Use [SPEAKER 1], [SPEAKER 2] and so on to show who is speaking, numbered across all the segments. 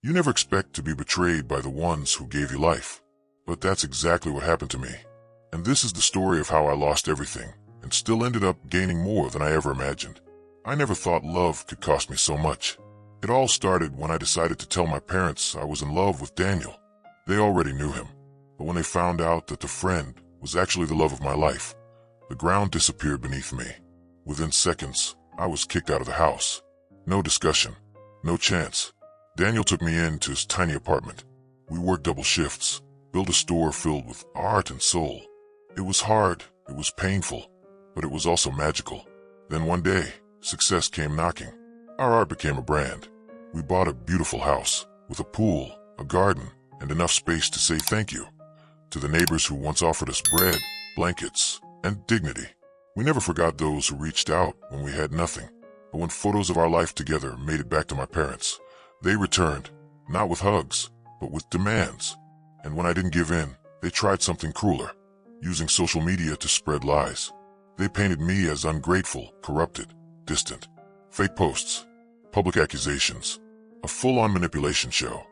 [SPEAKER 1] You never expect to be betrayed by the ones who gave you life. But that's exactly what happened to me. And this is the story of how I lost everything and still ended up gaining more than I ever imagined. I never thought love could cost me so much. It all started when I decided to tell my parents I was in love with Daniel. They already knew him, but when they found out that the friend was actually the love of my life, the ground disappeared beneath me. Within seconds, I was kicked out of the house. No discussion, no chance. Daniel took me into his tiny apartment. We worked double shifts, built a store filled with art and soul. It was hard, it was painful, but it was also magical. Then one day, success came knocking. Our art became a brand. We bought a beautiful house with a pool, a garden, and enough space to say thank you to the neighbors who once offered us bread, blankets, and dignity. We never forgot those who reached out when we had nothing. But when photos of our life together made it back to my parents, they returned, not with hugs, but with demands. And when I didn't give in, they tried something crueler, using social media to spread lies. They painted me as ungrateful, corrupted, distant. Fake posts, public accusations, a full-on manipulation show.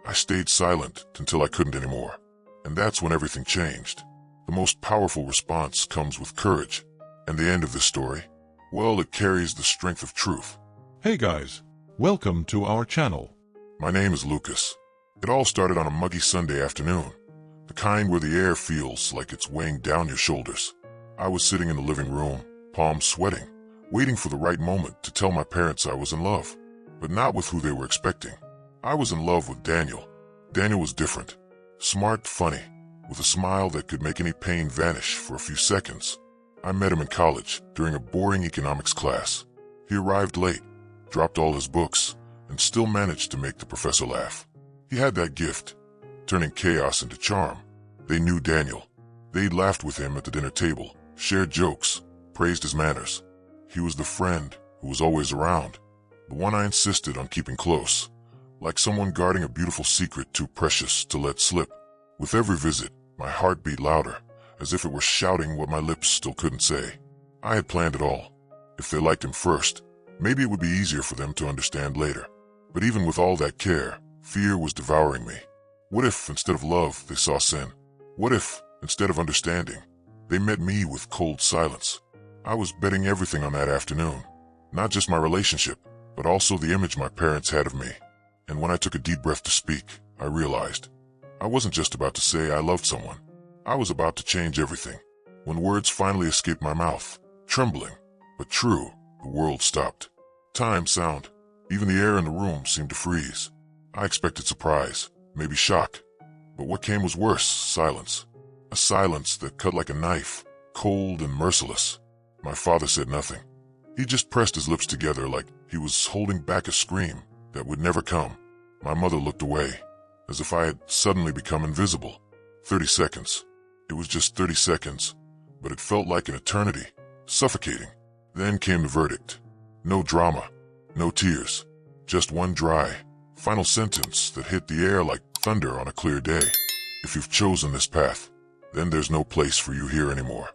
[SPEAKER 1] I stayed silent until I couldn't anymore. And that's when everything changed. The most powerful response comes with courage. And the end of this story, well, it carries the strength of truth.
[SPEAKER 2] Hey guys, welcome to our channel.
[SPEAKER 1] My name is Lucas. It all started on a muggy Sunday afternoon, the kind where the air feels like it's weighing down your shoulders. I was sitting in the living room, palms sweating, waiting for the right moment to tell my parents I was in love, but not with who they were expecting. I was in love with Daniel. Daniel was different, smart, funny, with a smile that could make any pain vanish for a few seconds. I met him in college during a boring economics class. He arrived late, dropped all his books, and still managed to make the professor laugh. He had that gift, turning chaos into charm. They knew Daniel. They'd laughed with him at the dinner table, shared jokes, praised his manners. He was the friend who was always around, the one I insisted on keeping close, like someone guarding a beautiful secret too precious to let slip. With every visit, my heart beat louder, as if it were shouting what my lips still couldn't say. I had planned it all. If they liked him first, maybe it would be easier for them to understand later. But even with all that care, fear was devouring me. What if, instead of love, they saw sin? What if, instead of understanding, they met me with cold silence? I was betting everything on that afternoon. Not just my relationship, but also the image my parents had of me. And when I took a deep breath to speak, I realized I wasn't just about to say I loved someone. I was about to change everything. When words finally escaped my mouth, trembling, but true, the world stopped. Time, sound, even the air in the room seemed to freeze. I expected surprise, maybe shock. But what came was worse, silence. A silence that cut like a knife, cold and merciless. My father said nothing. He just pressed his lips together like he was holding back a scream that would never come. My mother looked away, as if I had suddenly become invisible. 30 seconds. It was just 30 seconds, but it felt like an eternity, suffocating. Then came the verdict. No drama, no tears, just one dry, final sentence that hit the air like thunder on a clear day. If you've chosen this path, then there's no place for you here anymore.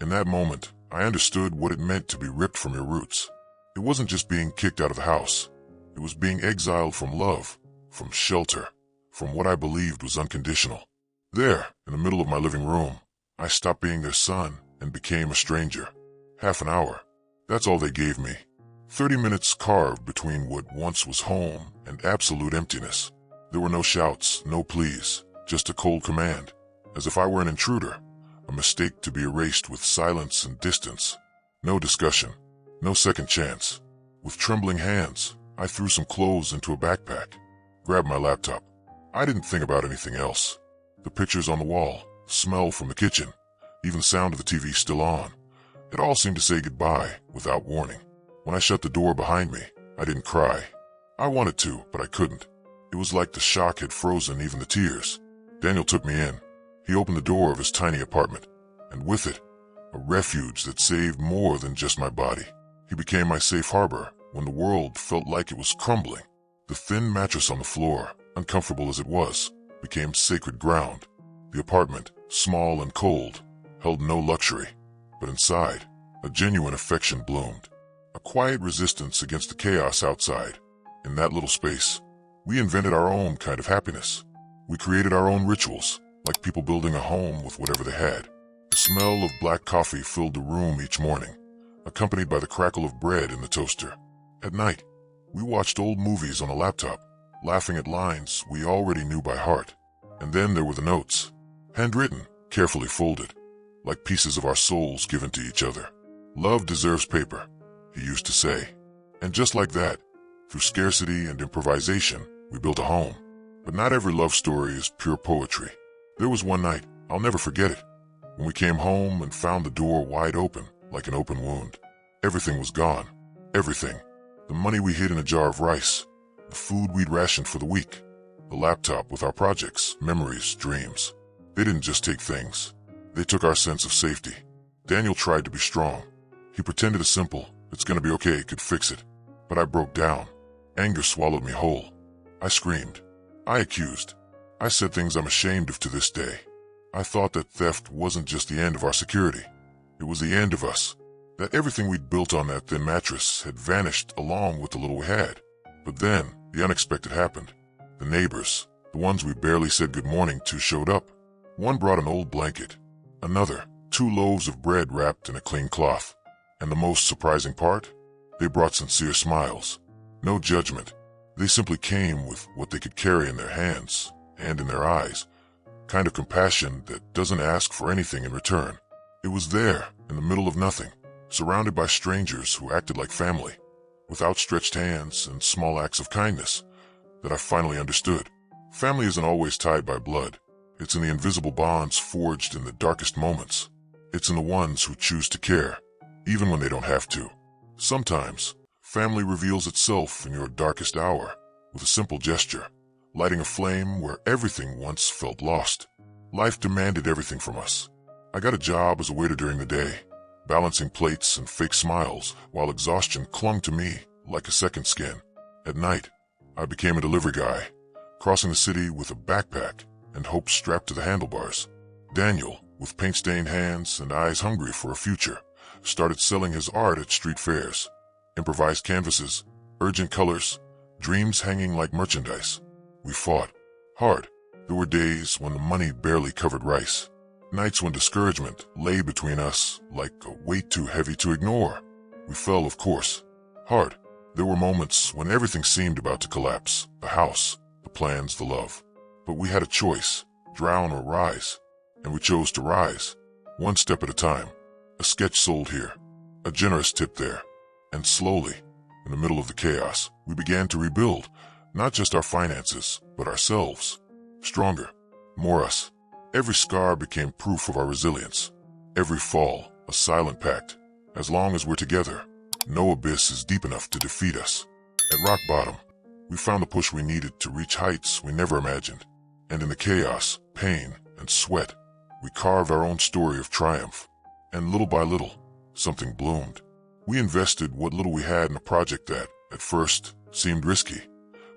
[SPEAKER 1] In that moment, I understood what it meant to be ripped from your roots. It wasn't just being kicked out of the house. It was being exiled from love, from shelter, from what I believed was unconditional. There, in the middle of my living room, I stopped being their son and became a stranger. Half an hour. That's all they gave me. 30 minutes carved between what once was home and absolute emptiness. There were no shouts, no pleas, just a cold command, as if I were an intruder, a mistake to be erased with silence and distance. No discussion, no second chance. With trembling hands, I threw some clothes into a backpack, grabbed my laptop. I didn't think about anything else. The pictures on the wall, the smell from the kitchen, even the sound of the TV still on. It all seemed to say goodbye without warning. When I shut the door behind me, I didn't cry. I wanted to, but I couldn't. It was like the shock had frozen even the tears. Daniel took me in. He opened the door of his tiny apartment, and with it, a refuge that saved more than just my body. He became my safe harbor when the world felt like it was crumbling. The thin mattress on the floor, uncomfortable as it was, became sacred ground. The apartment, small and cold, held no luxury, but inside, a genuine affection bloomed. A quiet resistance against the chaos outside. In that little space, We invented our own kind of happiness. We created our own rituals, like people building a home with whatever they had. The smell of black coffee filled the room each morning, accompanied by the crackle of bread in the toaster. At night, we watched old movies on a laptop, laughing at lines we already knew by heart. And then there were the notes, handwritten, carefully folded, like pieces of our souls given to each other. Love deserves paper, he used to say. And just like that, through scarcity and improvisation, we built a home. But not every love story is pure poetry. There was one night, I'll never forget it, when we came home and found the door wide open, like an open wound. Everything was gone. Everything. The money we hid in a jar of rice, the food we'd rationed for the week, the laptop with our projects, memories, dreams. They didn't just take things. They took our sense of safety. Daniel tried to be strong. He pretended a simple, "It's gonna be okay," could fix it. But I broke down. Anger swallowed me whole. I screamed. I accused. I said things I'm ashamed of to this day. I thought that theft wasn't just the end of our security. It was the end of us. That everything we'd built on that thin mattress had vanished along with the little we had. But then, the unexpected happened. The neighbors, the ones we barely said good morning to, showed up. One brought an old blanket. Another, 2 loaves of bread wrapped in a clean cloth. And the most surprising part? They brought sincere smiles. No judgment. They simply came with what they could carry in their hands and in their eyes. Kind of compassion that doesn't ask for anything in return. It was there, in the middle of nothing, surrounded by strangers who acted like family, with outstretched hands and small acts of kindness, that I finally understood. Family isn't always tied by blood. It's in the invisible bonds forged in the darkest moments. It's in the ones who choose to care, even when they don't have to. Sometimes, family reveals itself in your darkest hour, with a simple gesture, lighting a flame where everything once felt lost. Life demanded everything from us. I got a job as a waiter during the day, balancing plates and fake smiles, while exhaustion clung to me like a second skin. At night, I became a delivery guy, crossing the city with a backpack and hope strapped to the handlebars. Daniel, with paint-stained hands and eyes hungry for a future, started selling his art at street fairs. Improvised canvases, urgent colors, dreams hanging like merchandise. We fought hard. There were days when the money barely covered rice. Nights when discouragement lay between us like a weight too heavy to ignore. We fell, of course, hard. There were moments when everything seemed about to collapse. The house, the plans, the love. But we had a choice, drown or rise. And we chose to rise, one step at a time. A sketch sold here, a generous tip there. And slowly, in the middle of the chaos, we began to rebuild, not just our finances, but ourselves. Stronger, more us. Every scar became proof of our resilience. Every fall, a silent pact. As long as we're together, no abyss is deep enough to defeat us. At rock bottom, we found the push we needed to reach heights we never imagined. And in the chaos, pain, and sweat, we carved our own story of triumph. And little by little, something bloomed. We invested what little we had in a project that, at first, seemed risky,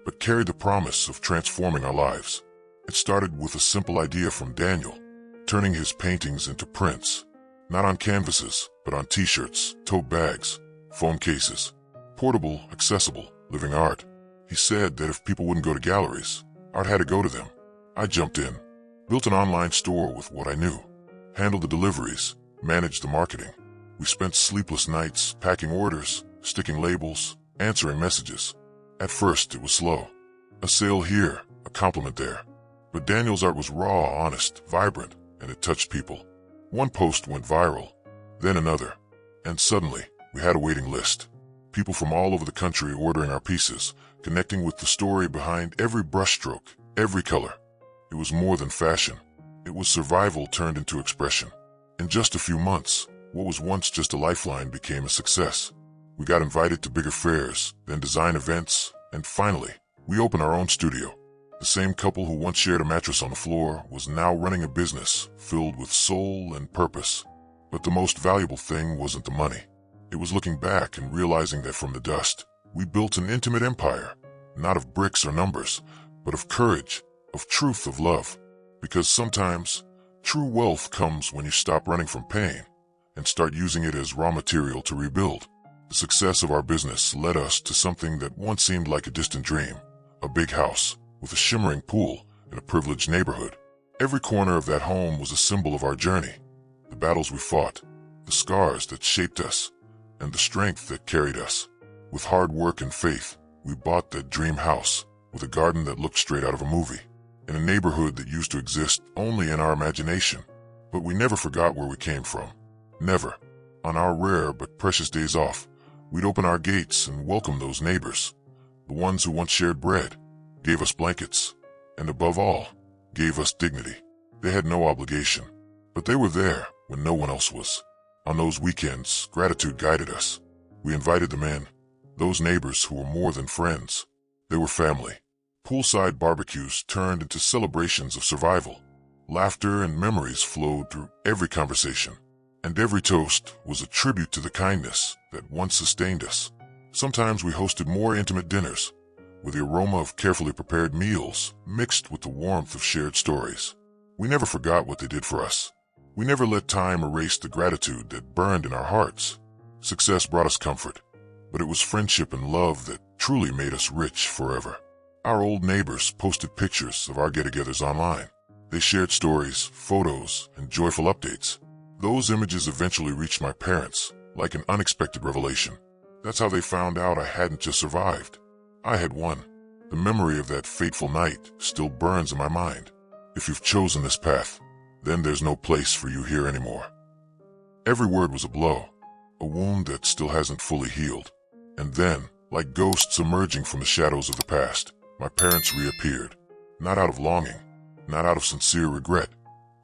[SPEAKER 1] but carried the promise of transforming our lives. It started with a simple idea from Daniel, turning his paintings into prints, not on canvases, but on t-shirts, tote bags, phone cases. Portable, accessible, living art. He said that if people wouldn't go to galleries, art had to go to them. I jumped in, built an online store with what I knew, handled the deliveries, managed the marketing. We spent sleepless nights packing orders, sticking labels, answering messages. At first, it was slow. A sale here, a compliment there. But Daniel's art was raw, honest, vibrant, and it touched people. One post went viral, then another. And suddenly, we had a waiting list. People from all over the country ordering our pieces, connecting with the story behind every brushstroke, every color. It was more than fashion. It was survival turned into expression. In just a few months, what was once just a lifeline became a success. We got invited to bigger fairs, then design events, and finally, we opened our own studio. The same couple who once shared a mattress on the floor was now running a business filled with soul and purpose. But the most valuable thing wasn't the money. It was looking back and realizing that from the dust, we built an intimate empire, not of bricks or numbers, but of courage, of truth, of love. Because sometimes, true wealth comes when you stop running from pain and start using it as raw material to rebuild. The success of our business led us to something that once seemed like a distant dream, A big house, with a shimmering pool in a privileged neighborhood. Every corner of that home was a symbol of our journey. The battles we fought, the scars that shaped us, and the strength that carried us. With hard work and faith, we bought that dream house, with a garden that looked straight out of a movie, in a neighborhood that used to exist only in our imagination. But we never forgot where we came from. Never. On our rare but precious days off, we'd open our gates and welcome those neighbors. The ones who once shared bread, gave us blankets, and above all, gave us dignity. They had no obligation, but they were there when no one else was. On those weekends, gratitude guided us. We invited them in, those neighbors who were more than friends. They were family. Poolside barbecues turned into celebrations of survival. Laughter and memories flowed through every conversation, and every toast was a tribute to the kindness that once sustained us. Sometimes we hosted more intimate dinners, with the aroma of carefully prepared meals mixed with the warmth of shared stories. We never forgot what they did for us. We never let time erase the gratitude that burned in our hearts. Success brought us comfort, but it was friendship and love that truly made us rich forever. Our old neighbors posted pictures of our get-togethers online. They shared stories, photos, and joyful updates. Those images eventually reached my parents, like an unexpected revelation. That's how they found out I hadn't just survived. I had won. The memory of that fateful night still burns in my mind. If you've chosen this path, then there's no place for you here anymore. Every word was a blow, a wound that still hasn't fully healed. And then, like ghosts emerging from the shadows of the past, my parents reappeared. Not out of longing, not out of sincere regret,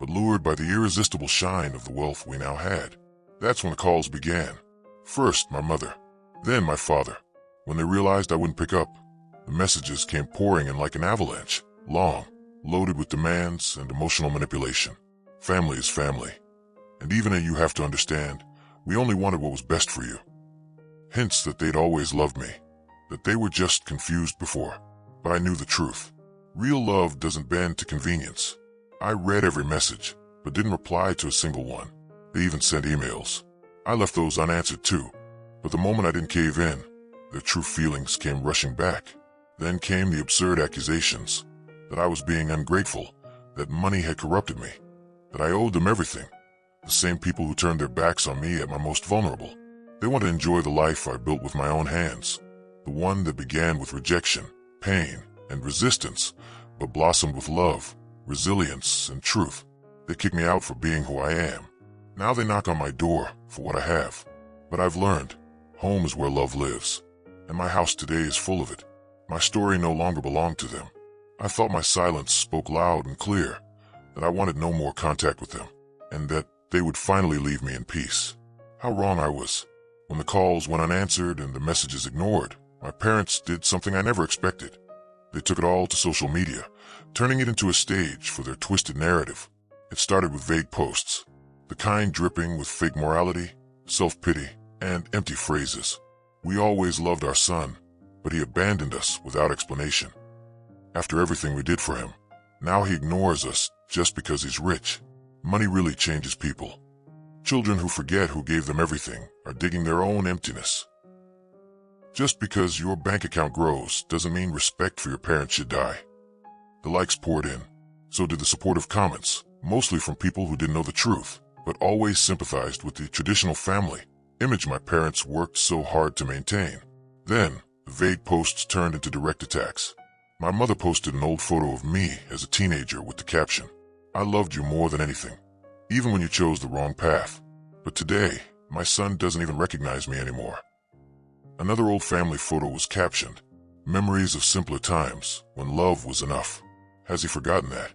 [SPEAKER 1] but lured by the irresistible shine of the wealth we now had. That's when the calls began. First, my mother, then my father. When they realized I wouldn't pick up, the messages came pouring in like an avalanche, long, loaded with demands and emotional manipulation. Family is family, and even you have to understand, we only wanted what was best for you. Hints that they'd always loved me, that they were just confused before. But I knew the truth. Real love doesn't bend to convenience. I read every message, but didn't reply to a single one. They even sent emails. I left those unanswered too. But the moment I didn't cave in, their true feelings came rushing back. Then came the absurd accusations that I was being ungrateful, that money had corrupted me, that I owed them everything. The same people who turned their backs on me at my most vulnerable. They want to enjoy the life I built with my own hands, the one that began with rejection, pain, and resistance, but blossomed with love, resilience, and truth. They kick me out for being who I am. Now they knock on my door for what I have. But I've learned, home is where love lives, and my house today is full of it. My story no longer belonged to them. I thought my silence spoke loud and clear, that I wanted no more contact with them, and that they would finally leave me in peace. How wrong I was. When the calls went unanswered and the messages ignored, my parents did something I never expected. They took it all to social media, turning it into a stage for their twisted narrative. It started with vague posts, the kind dripping with fake morality, self-pity, and empty phrases. We always loved our son, but he abandoned us without explanation. After everything we did for him, now he ignores us just because he's rich. Money really changes people. Children who forget who gave them everything are digging their own emptiness. Just because your bank account grows doesn't mean respect for your parents should die. The likes poured in. So did the supportive comments, mostly from people who didn't know the truth, but always sympathized with the traditional family image my parents worked so hard to maintain. Then, the vague posts turned into direct attacks. My mother posted an old photo of me as a teenager with the caption, "I loved you more than anything, even when you chose the wrong path. But today, my son doesn't even recognize me anymore." Another old family photo was captioned, "Memories of simpler times when love was enough." Has he forgotten that?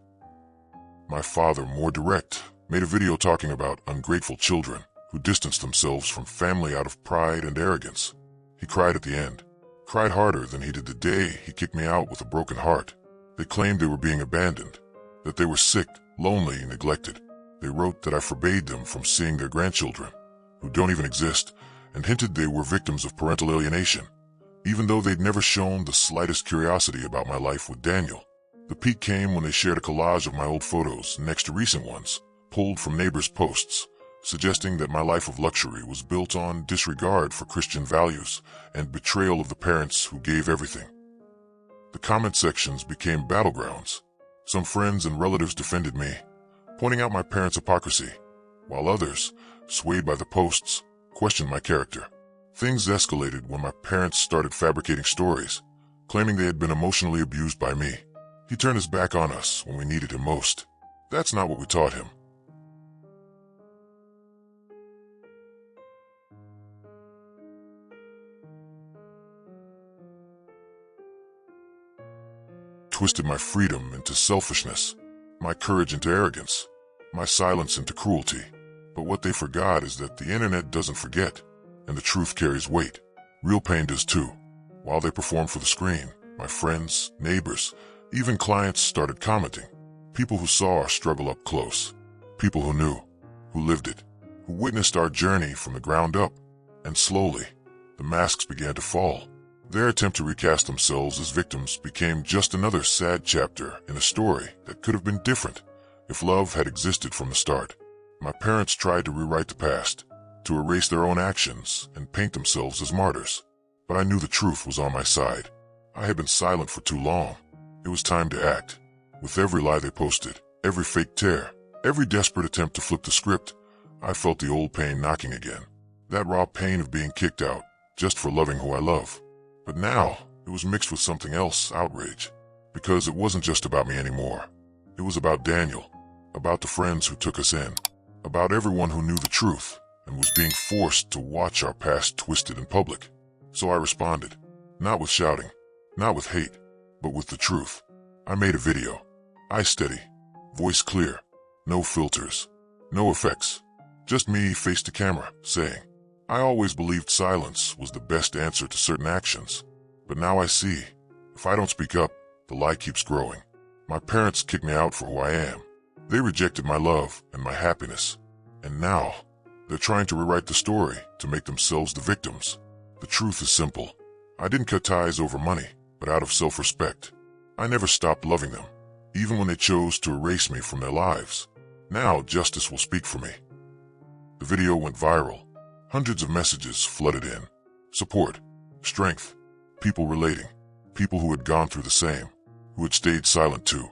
[SPEAKER 1] My father, more direct, made a video talking about ungrateful children who distanced themselves from family out of pride and arrogance. He cried at the end, cried harder than he did the day he kicked me out with a broken heart. They claimed they were being abandoned, that they were sick, lonely, and neglected. They wrote that I forbade them from seeing their grandchildren, who don't even exist, and hinted they were victims of parental alienation, even though they'd never shown the slightest curiosity about my life with Daniel. The peak came when they shared a collage of my old photos next to recent ones, pulled from neighbors' posts, suggesting that my life of luxury was built on disregard for Christian values and betrayal of the parents who gave everything. The comment sections became battlegrounds. Some friends and relatives defended me, pointing out my parents' hypocrisy, while others, swayed by the posts, questioned my character. Things escalated when my parents started fabricating stories, claiming they had been emotionally abused by me. He turned his back on us when we needed him most. That's not what we taught him. Twisted my freedom into selfishness, my courage into arrogance, my silence into cruelty. But what they forgot is that the internet doesn't forget, and the truth carries weight. Real pain does too. While they performed for the screen, my friends, neighbors, even clients started commenting. People who saw our struggle up close. People who knew, who lived it, who witnessed our journey from the ground up. And slowly, the masks began to fall. Their attempt to recast themselves as victims became just another sad chapter in a story that could have been different if love had existed from the start. My parents tried to rewrite the past, to erase their own actions and paint themselves as martyrs. But I knew the truth was on my side. I had been silent for too long. It was time to act. With every lie they posted, every fake tear, every desperate attempt to flip the script, I felt the old pain knocking again. That raw pain of being kicked out just for loving who I love. But now, it was mixed with something else, outrage. Because it wasn't just about me anymore. It was about Daniel, about the friends who took us in, about everyone who knew the truth and was being forced to watch our past twisted in public. So I responded, not with shouting, not with hate, but with the truth. I made a video. Eyes steady, voice clear, no filters, no effects. Just me face to camera, saying, I always believed silence was the best answer to certain actions. But now I see, if I don't speak up, the lie keeps growing. My parents kicked me out for who I am. They rejected my love and my happiness. And now, they're trying to rewrite the story to make themselves the victims. The truth is simple. I didn't cut ties over money, but out of self-respect. I never stopped loving them, even when they chose to erase me from their lives. Now justice will speak for me. The video went viral. Hundreds of messages flooded in. Support, strength, people relating, people who had gone through the same, who had stayed silent too.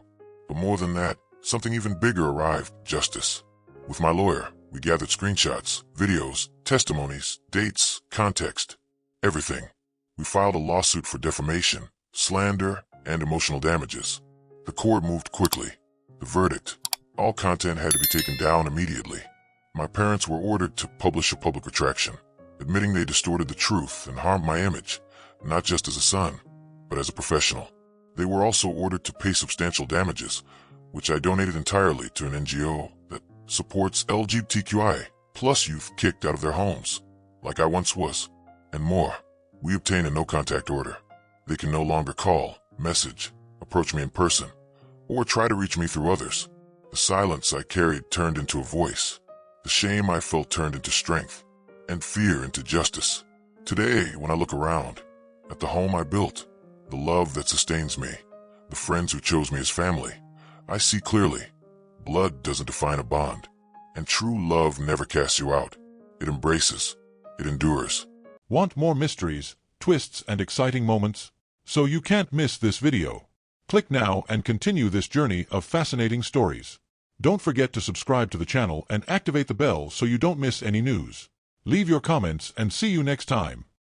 [SPEAKER 1] But more than that, something even bigger arrived, justice. With my lawyer, we gathered screenshots, videos, testimonies, dates, context, everything. We filed a lawsuit for defamation, slander, and emotional damages. The court moved quickly. The verdict, all content had to be taken down immediately. My parents were ordered to publish a public retraction, admitting they distorted the truth and harmed my image, not just as a son, but as a professional. They were also ordered to pay substantial damages, which I donated entirely to an NGO that supports LGBTQI plus youth kicked out of their homes, like I once was, and more. We obtained a no-contact order. They can no longer call, message, approach me in person, or try to reach me through others. The silence I carried turned into a voice. The shame I felt turned into strength, and fear into justice. Today, when I look around, at the home I built, the love that sustains me, the friends who chose me as family, I see clearly, blood doesn't define a bond, and true love never casts you out. It embraces, it endures.
[SPEAKER 2] Want more mysteries, twists, and exciting moments? So you can't miss this video. Click now and continue this journey of fascinating stories. Don't forget to subscribe to the channel and activate the bell so you don't miss any news. Leave your comments and see you next time.